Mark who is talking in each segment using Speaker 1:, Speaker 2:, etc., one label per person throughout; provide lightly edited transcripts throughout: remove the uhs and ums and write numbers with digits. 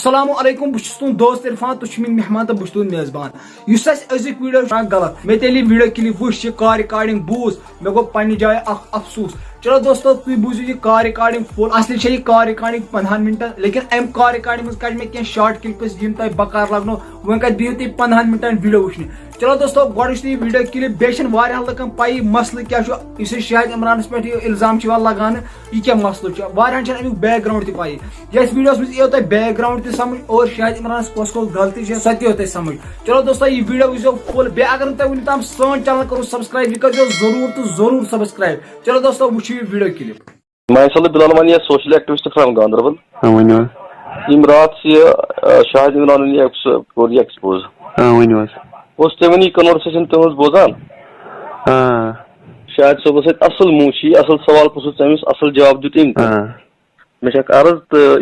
Speaker 1: السلام علیکم بہت تہد دوست عرفان تھی میری مہمان تو بہت تہد میزبان اس ازیک ویڈیو غلط مے تیلی ویڈیو کلپ وچ یہ کار ریکارڈنگ بوز مے گو پنہ جائے افسوس چلو دوستو تھی بوزو یہ کار ریکارڈنگ فل اصلی یہ کار ریکارڈنگ 15 منٹن لیکن ام کار ریکارڈنگ مز کڑ مے شارٹ کلپس یم تہ بکار لگنو وہ کت بہو تھی 15 منٹن ویڈیو وچھنے چلو دوستو گۄڈٕ وٕچھ یہ ویڈیو کلپ بیٚیہِ واریاہن لُکن پائی مسلہٕ کیا اس شاہد عمرانس پہ یہ الزام لگانے یہ کیا مسلہٕ واریاہن امیُک بیک گراؤنڈ تہ پائی یتھ ویڈیوس مز یو تۄہہِ بیک گراؤنڈ تہ سمجھ اور شاہد عمرانس کس غلطی سۄ تہِ یو تۄہہِ سمجھ چلو دوستو یہ ویڈیو وٕچھزیو فل بیٚیہِ اگر نہٕ تۄہہِ وٕنیُک تام سون چینل کوٚرُو سبسکرائب یہ کٔرزیو ضروٗر تہٕ ضروٗر سبسکرائب چلو دوستو وٕچھِو یہ ویڈیو کلپ
Speaker 2: میں Bilal Wani social activist from Ganderbal یم رات یہ شاہد عمران ایکسپوز اس ونی کنورسیشن تہذ بوزان شاہد صبح ست اصل موشی اصل سوال پرژھو تمس اصل جواب دیت مے عرض تو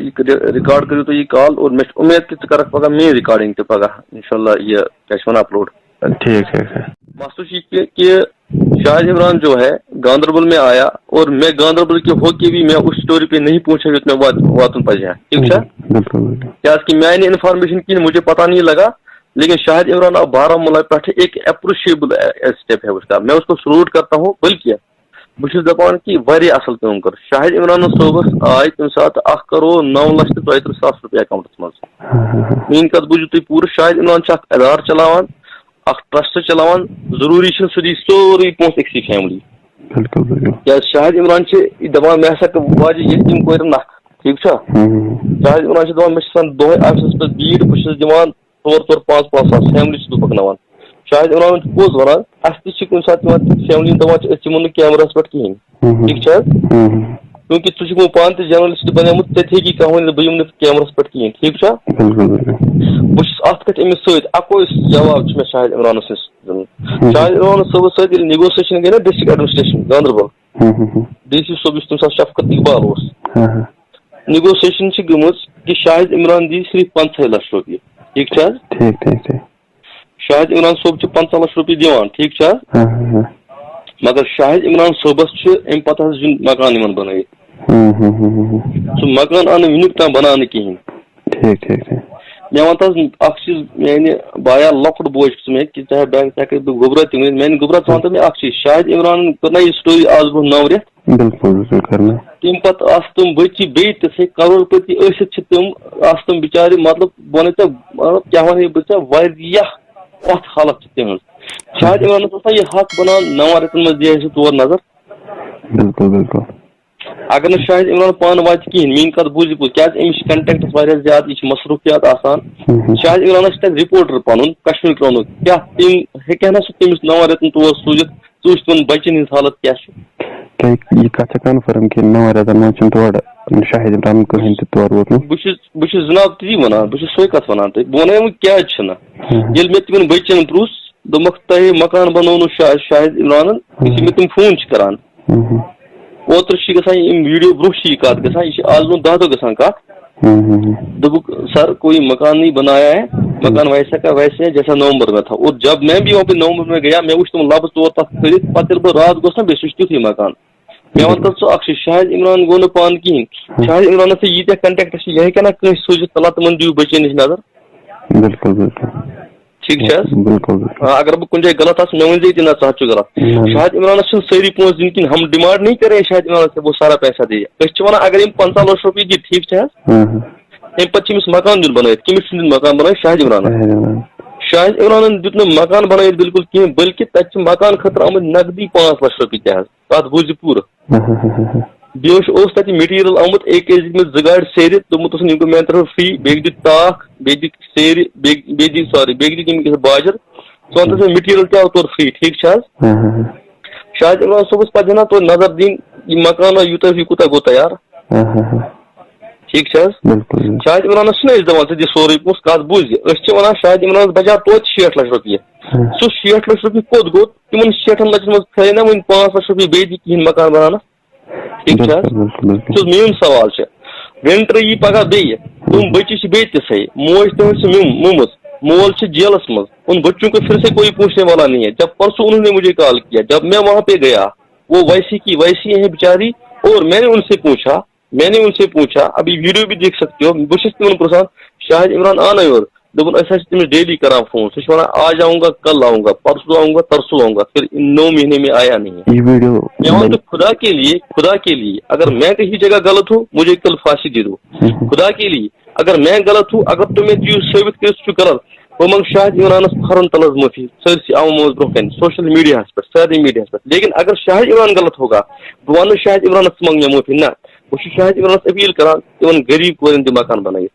Speaker 2: ریکارڈ کرو تو یہ کال اور مے امید کہ ژٕ کرکھ پگہ میری ریکارڈنگ تہ پگہ انشاءاللہ یہ کیا اپلوڈ
Speaker 3: ٹھیک ہے
Speaker 2: مسئلہ یہ کہ شاہد عمران جو ہے گاندربل میں آیا اور میں گاندربل کے ہو کے بھی میں اس اسٹوری پہ نہیں پہنچا جس میں واتن پہ ٹھیک ہے کیا کہ میانہ انفارمیشن کی مجھے پتہ نہیں لگا لیکن شاہد عمران اب بارہمولہ پہ ایک اپریشیبل اسٹیپ ہے اس کا میں اس کو سلوٹ کرتا ہوں بلکہ بہت دپان کہ واریاہ اصل کام کر شاہد عمران صوبس آئی تمہ سات 1,09,43,000 روپیہ اکاؤنٹس مز مین کت بوجھو تھی پورا شاہد عمران اخ ادارٕ چلاوان اخ ٹرسٹ چلاوان ضروری سہ سوری پونس أکسی فیملی کیا شاہد عمران دپان میں ہسا واجہ یتیم کورِ نکھ ٹھیک شاہد عمران دپان میں دۄہے آفسس پہ بیٖٹھ بہٕ دِوان 4-5 ساس فیملی بہٕ پکناوان شاہد عمران پوٚز ونان اسہِ تہِ چھِ کُنہِ ساتہٕ یِوان فیملی دپان أسۍ یِمو نہٕ کیمراہس پٮ۪ٹھ کِہیٖنۍ ٹھیک کیونکہ ژٕ چھُکھ پانہٕ تہِ جرنلسٹ بنیومُت ژےٚ تہِ ہیٚکی کانٛہہ ؤنِتھ بہٕ یِمہٕ نہٕ کیمراہس پٮ۪ٹھ کِہیٖنۍ ٹھیک بہٕ چھُس اتھ کتھ أمِس سۭتۍ اکوے جواب چھُ مےٚ شاہد عمرانس دِیُن شاہد عمران صٲبس سۭتۍ ییٚلہِ نیگوسیشن گٔے نا district administration Ganderbal D C صٲب یُس تمہِ ساتہٕ شفقت اقبال اوس نیگوسیشن چھِ گٔمٕژ کہ شاہد عمران دی صرف 50 لچھ رۄپیہِ ٹھیک
Speaker 3: ٹھیک
Speaker 2: شاہد عمران صٲب چھُ 50 لچھ رۄپیہِ دِوان ٹھیک مگر شاہد عمران صٲبس چھُ امہِ پتہٕ حظ یُن مکان یِمن بنٲیِتھ سُہ مکان آو نہٕ وُنیُک تام بناونہٕ کِہیٖنۍ مےٚ ون حظ اکھ چیٖز میانہِ بایا لۄکُٹ بوے چھُ ژٕ مےٚ کہ ژےٚ ہٮ۪کَے بہٕ گوٚبرا تہِ ؤنِتھ میانہِ گوٚبرا ژٕ ون تہٕ مےٚ اکھ چیٖز شاہد عمران کٔر نا یہِ سٹوری آز برونٛہہ 9 رٮ۪تھ تمہِ پتہٕ آسہٕ تِم بٔچی بیٚیہِ تِژھے کروڑپتی ٲسِتھ چھِ تِم آسہٕ تِم بِچارِ مطلب بہٕ وَنَے ژےٚ مطلب کیٛاہ وَنَے بہٕ ژےٚ واریاہ پتھ حالت چھِ تِہٕنٛز شاہد عمرانس اوس نا یہِ حق بنان 9 رٮ۪تن منٛز دِہے سُہ تور نظر اگر نہٕ شاہد عمران پانہٕ واتہِ کِہیٖنۍ میٲنۍ کتھ بوٗزِو پوٚز کیٛازِ أمِس چھِ کنٹیکٹس واریاہ زیادٕ یہِ چھِ مصروٗفیات آسان شاہد عمرانس چھِ تتہِ رِپورٹر پنُن کشمیٖر کرٛونُک کیٛاہ تِم ہیٚکہِ نا سُہ تٔمِس 9 رٮ۪تن تور سوٗزِتھ ژٕ وٕچھ تِمن بچن ہٕنٛز حالت کیٛاہ چھِ
Speaker 3: یہ کتھ کنفرم کہ 9 رٮ۪تن منٛز چھُنہٕ تور شاہد عمران کٕہٕنۍ تہِ تور ووتمُت
Speaker 2: بہٕ چھُس جناب تی ونان بہٕ چھُس سۄے کتھ ونان تۄہہِ بہٕ ونے وۄنۍ کیٛازِ چھُنہٕ ییٚلہِ مےٚ تِمن بچن پرٛژھ دوٚپمکھ تۄہہِ مکان بنوونہٕ شاہد عمرانن یُتھُے مےٚ تِم فون چھِ کران اوترٕ چھِ گژھان یِم ویڈیو برونٛہہ چھِ یہِ کتھ گژھان یہِ چھِ آز برونٛہہ 10 دۄہ گژھان کتھ دوٚپُکھ سر کوئی مکان نہیں بنایا ہے مکان ویسا کا ویسے ہے جیسا نومبر میں تھا اور جب میں بھی وہاں پہ نومبر میں گیا میں وچھ تِم لبہٕ ژور تتھ کٔرِتھ پتہٕ ییٚلہِ بہٕ رات گوٚس نا بیٚیہِ سُہ چھُ تیُتھُے مکان مےٚ وَن تہٕ ژٕ اکھ چیٖز شاہد عمران گوٚو نہٕ پانہٕ کِہیٖنۍ شاہد عمرانس تہِ ییٖتیاہ کنٹیکٹس چھِ یہِ ہیٚکہِ نا کٲنٛسہِ سوٗزِتھ تلا تِمن دِیِو بچن نِش نظر ٹھیک اگر بہٕ کُنہِ جایہِ غلط آسہٕ مےٚ ؤنۍ زِ نہ ژٕ چھُ غلط شاہد عمرانس چھِنہٕ سٲری پونٛسہٕ دِنۍ کِہیٖنۍ ہم ڈِمانڈ نہیں کرے شاہد عمران سے وہ سارا پیسہ دے أسۍ چھِ ونان اگر یِم 50 لچھ رۄپیہِ دِ ٹھیک چھِ حظ امہِ پتہٕ چھِ أمِس مکان دیُن بنٲیِتھ کٔمِس چھُنہٕ دیُن مکان بنٲیِتھ شاہد عمرانن دیُت نہٕ مکان بنٲیِتھ بالکل کِہیٖنۍ بلکہِ تتہِ چھِ مکان خٲطرٕ آمٕتۍ نقدی 5 لچھ رۄپیہِ تہِ حظ کتھ بوٗزِو پوٗرٕ بیٚیہِ اوس تتہِ میٹیٖریل آمُت أکۍ ٲسۍ دِتمٕتۍ 2 گاڑِ سیرِ دوٚپمُت اوسُن یِم گوٚو میانہِ طرفہٕ فری بیٚیہِ دِتۍ تاکھ بیٚیہِ دِتۍ سیرِ بیٚیہِ دِتۍ یِم باجر ژٕ وَن تہٕ میٹیٖریل تہِ آو تورٕ فری ٹھیک چھِ حظ شاہد عمران صٲبس پزِ نا توتہِ نظر دِنۍ یہِ مکان یوٗتاہ کوٗتاہ گوٚو تیار ٹھیک چھِ حظ شاہد عمرانس چھِنہ أسۍ دپان ژٕ دِ سورُے پونٛسہٕ کتھ بوٗزِ أسۍ چھِ ونان شاہد عمرانس بچاو توتہِ 60 لچھ رۄپیہِ سُہ 60 لچھ رۄپیہِ کوٚت گوٚو تِمن 60 لچھن منٛز تھٲے نا وۄنۍ 5 لچھ رۄپیہِ بیٚیہِ دِ کِہیٖنۍ مکان بناونس ٹھیک چھِ حظ میون سوال چھُ ونٹر یی پگاہ بیٚیہِ تِم بچہِ چھِ بیٚیہِ تِژھے موج تِہنٛز چھِ موٗمٕژ مول چھِ جیلس منٛز ان بچوں کو پھر سے کوئی پوچھنے والا نہیں ہے جب پرسوں انہوں نے مجھے کال کیا جب میں وہاں پہ گیا وہ ویسی کی ویسی ہے بیچاری اور میں نے ان سے پوچھا ابھی ویڈیو بھی دیکھ سکتے ہو بہت تمن پرسان شاہد عمران آنا یور دپن أسۍ حظ چھِ تٔمِس ڈیلی کران فون سُہ چھُ ونان آج آؤں گا کل آؤں گا پرسوں آؤں گا ترسوں آؤں گا پھر 9 مہینے میں آیا نہیں ہے.
Speaker 3: یہ ویڈیو
Speaker 2: میں ونتہٕ خدا کے لیے اگر میں کہیں جگہ غلط ہوں مجھے کل پھانسی دے دو. خدا کے لیے اگر میں غلط ہوں اگر تم یہ چیز ثابت کر سُہ چھُ غلط بہٕ منٛگہٕ شاہد عمرانس کھرن تل حظ معافی سٲرسٕے عوامس برونٛہہ کَنہِ سوشل میڈیاہس پٮ۪ٹھ سارے میڈیاہس پٮ۪ٹھ. لیکن اگر شاہد عمران غلط ہوگا بہٕ ونہٕ نہٕ شاہد عمرانس ژٕ منٛگ مےٚ معافی نہ بہٕ چھُس شاہد عمرانس اپیل کران تمن غریب کورٮ۪ن تہِ مکان بنٲیِتھ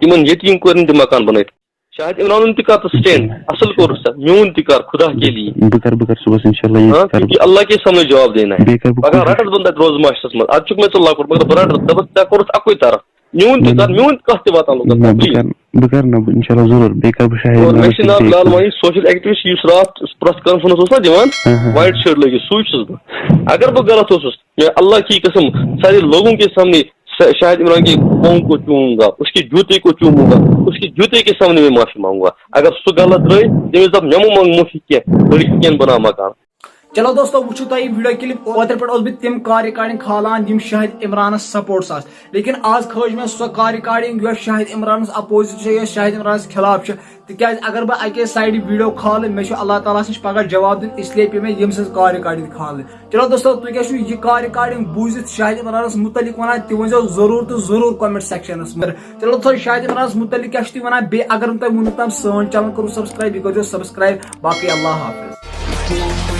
Speaker 2: تمن یتیٖم کورٮ۪ن تہِ مکان بنٲیِتھ. شاہد عمرانن تہِ کر ژٕ سٹینڈ اصل کوٚر سا میون تہِ کر خدا کے لیے
Speaker 3: بہٕ کر صبحس انشاءاللہ
Speaker 2: کیونکہ اللہ کے سامنے جواب دینا ہے. پگہ رٹس بہٕ تتہِ روز ماشرس منٛز ادٕ چھُکھ مےٚ ژٕ لۄکُٹ مگر بہٕ رٹس دپس ژےٚ کوٚرُتھ اکُے طرف میون تہِ کر میون کتھ تہِ واتان لُکن
Speaker 3: بہٕ کر نہ انشاءاللہ ضروٗر بیٚیہِ کر بہٕ شاہد
Speaker 2: مےٚ چھُ ناو بلال وانی سوشل ایکٹیوسٹ یُس راتھ پریس کانفرنس اوس نا دِوان وائٹ شرٹ لٲگِتھ سُے چھُس بہٕ. اگر بہٕ غلط اوسُس میں اللہ کی قسم سارے لوگوں کے سامنے شاہد عمران کے پاؤں کو چوموں گا اس کے جوتے کو چوموں گا اس کے جوتے کے سامنے میں معافی مانگوں گا. اگر سُہ غلط رہے تٔمِس دپ مےٚ مہ منگ معافی کینٛہہ بٔڑۍ کینٛہہ بنا مکان.
Speaker 1: چلو دوستو وچھو تہ ویڈیو کلپ اوتر پہ بہ تم کار ریکارڈنگ کھالان یم شاہد عمرانس سپورٹس آس لیکن آج کھج میں سو کار ریکارڈنگ یس شاہد عمرانس اپوزٹ یس شاہد عمرانس خلاف تکیاز اگر بہ اکے سائڈ ویڈیو کھال مے اللہ تعالیٰ نش پگہ جواب دن اس لیے پہ مے یم سز کار ریکارڈنگ کھال. چلو دوستو تھی کیا یہ کار ریکارڈنگ بوزت شاہد عمرانس متعلق ونان تہ ونزو ضرور تو ضرور کمنٹ سیکشنس میں. چلو دوستو شاہد عمرانس متعلق کیا تھی ونان بی اگر تم ونیک تام سون چینل کرو سبسکرائب یہ کرو سبسکرائب باقی اللہ حافظ.